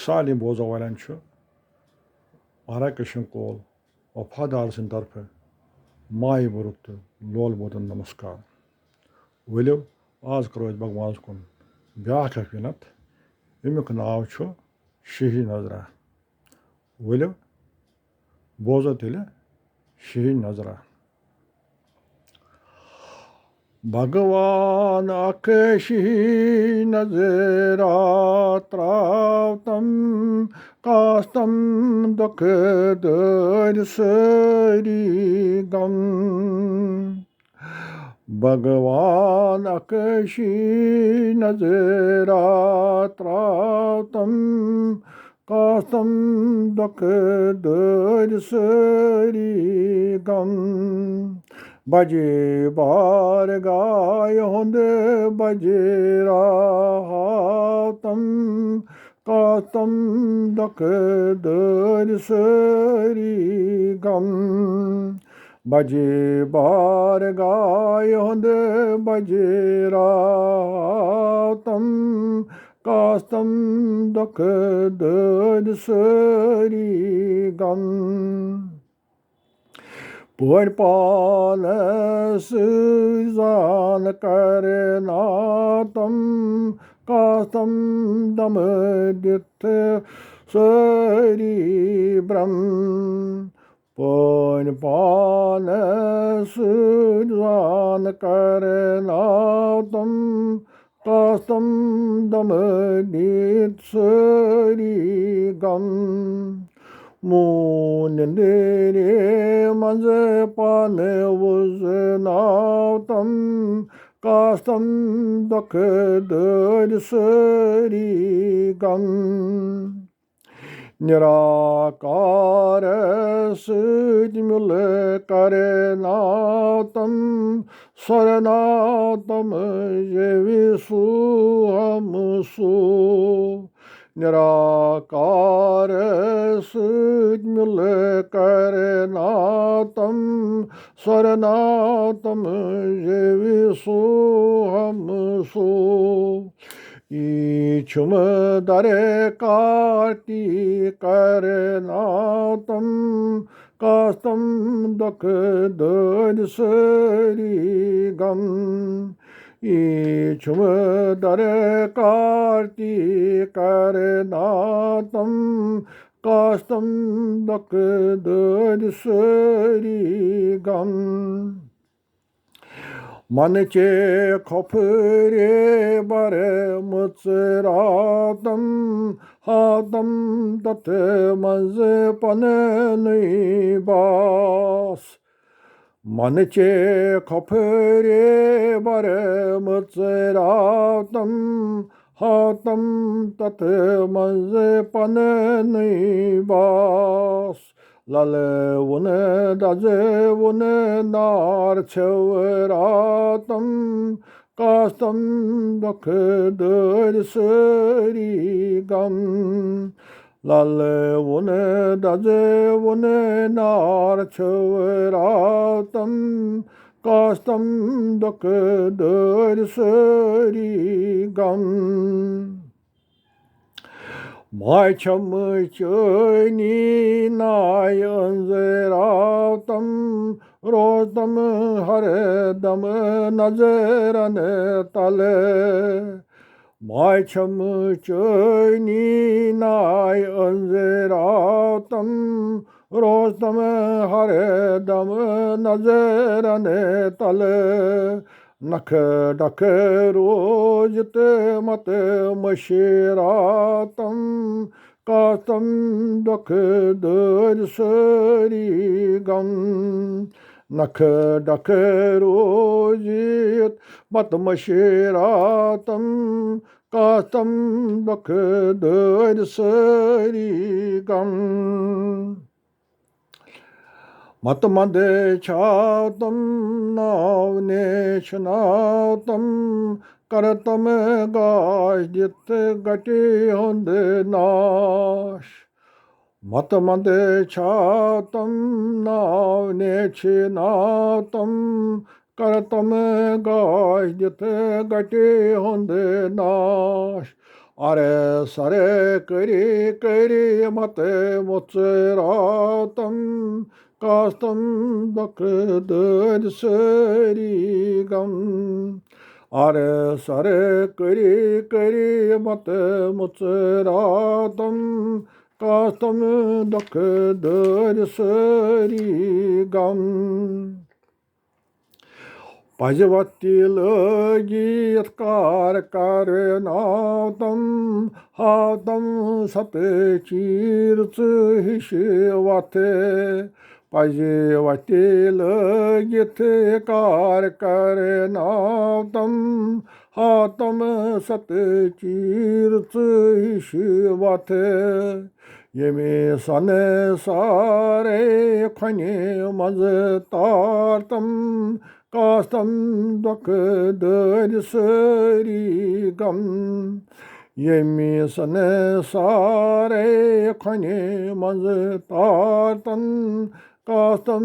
सालिम बोजावालन Arakışın kol, वफादार तरफ my बुरुत लोल बोतन नमस्कार वलियो आज करो भगवान कुन ब्याह विनत अमुक नाव शिही नजरा वलियो बोजो तिल शिही नजरा भगवान अकशी नजरा त्रावतम कास्तम दुख दर सरी गम भगवान अकशी नजरा त्रावतम कास्तम दुख दर सरी गम बजे बार गाय होंद बजे रातम कातम दक दर सरी गम बजे बार गाय होंद बजे रातम कातम दक दर सरी गम Por palas zan karnatam kastam damadit saribram Por palas zan karnatam kastam damadit sarigam Munindiri manzapane vuznautam kastam dakadar sarigam Nirakara sudmule karenatam saranatam jevisu hamsu निराकार सुजमिल करनातम स्वरनातम जेविसो हमसो ईचुम दरे काटी करनातम कास्तम दक दर सरी गम ईचुम दरे कार्ति करनातम कास्तम दक दर सरी गम मन चे खफरे बरे मुचरातम हातम तत मज पन बास मन चे खफरे बरे मुचरातम हातम तत मज पन बास लल वन दज वन नार छवरातम कास्तम दख दर सरी गम लल वन दज वन नार छवरातम कास्तम दख दर सरी गम Maçam çöni nayanzeratam rozdam haredam nazeran tale Maçam çöni nayanzeratam rozdam haredam nazeran tale नख डख रोजत मत मशरातम कातम दख दर सरी गम नख डख रोजित मत मशरातम कातम दख दर सरी गम मत मद छातम नावने शनातम करतम गाश जित गटे होंद नाश मत मद छातम नावने छनातम करतम गाश जित गटे होंद नाश are sare kari kari mate motseratam kastam dakdad sari gam. Are sare kari kari mate motseratam kastam dakdad sari gam. Pajavatil git kar kar nautam hatam sate chirts hishvate. Pajavatil git kar kar nautam hatam sate chirts hishvate. Yemi sane sare khane maz tartam kastam dakdad sari gam. Yemi sane sare khane maz tartam kastam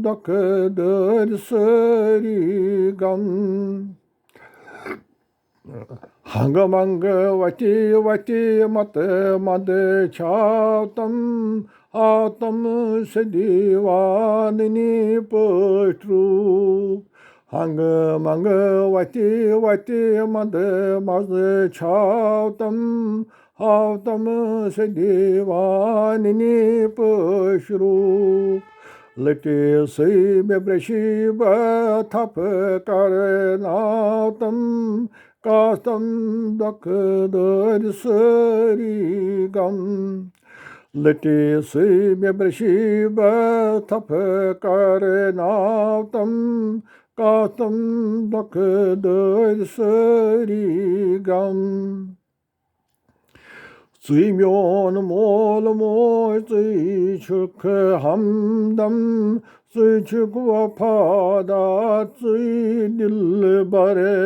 dakdad sari gam. Hangamanga vati vati mate made chatam hatam sedivanini potru. Hangamanga vati vati made made chatam hatam sedivanini potru. Lete se me breshiba thap karnatam kastam dakdad sari gam. Lete se me breshiba thap karnatam kastam dakdad sari gam. Suimyon mol moy chuk hamdam chuk wapada dil bare.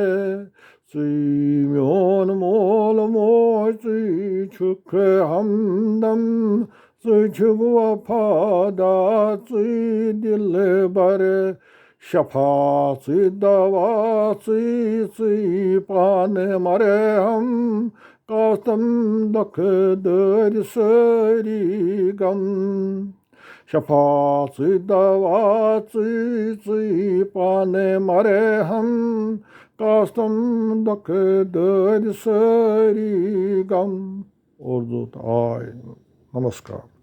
Suimyon mol moy chuk hamdam chuk wapada dil bare. Şafa dava pan mareham kastam dakdad sari gam. Şafa dava pan mareham kastam dakdad sari gam. Ordu ay. Namaskar.